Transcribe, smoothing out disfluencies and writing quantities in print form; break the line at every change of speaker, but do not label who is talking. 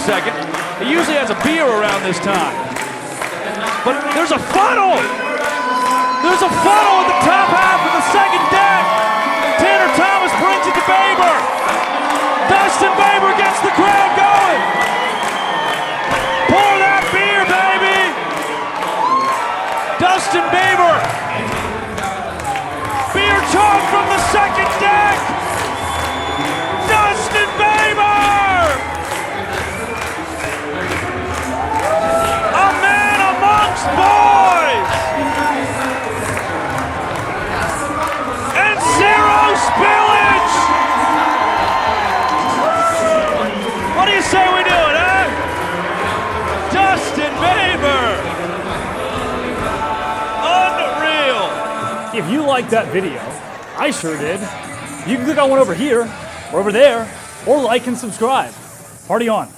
a second. He usually has a beer around this time. But there's a funnel! There's a funnel at the top half of the second deck! Tanner Thomas brings it to Baber! Dustin Baber gets the crowd going! Pour that beer, baby! Dustin Baber! Beer chug from the second deck! Dustin Baber! A man amongst boys! And zero spillage! What do you say we do it, huh? Dustin Baber! Unreal!
If you liked that video, I sure did. You can click on one over here, or over there, or like and subscribe. Party on.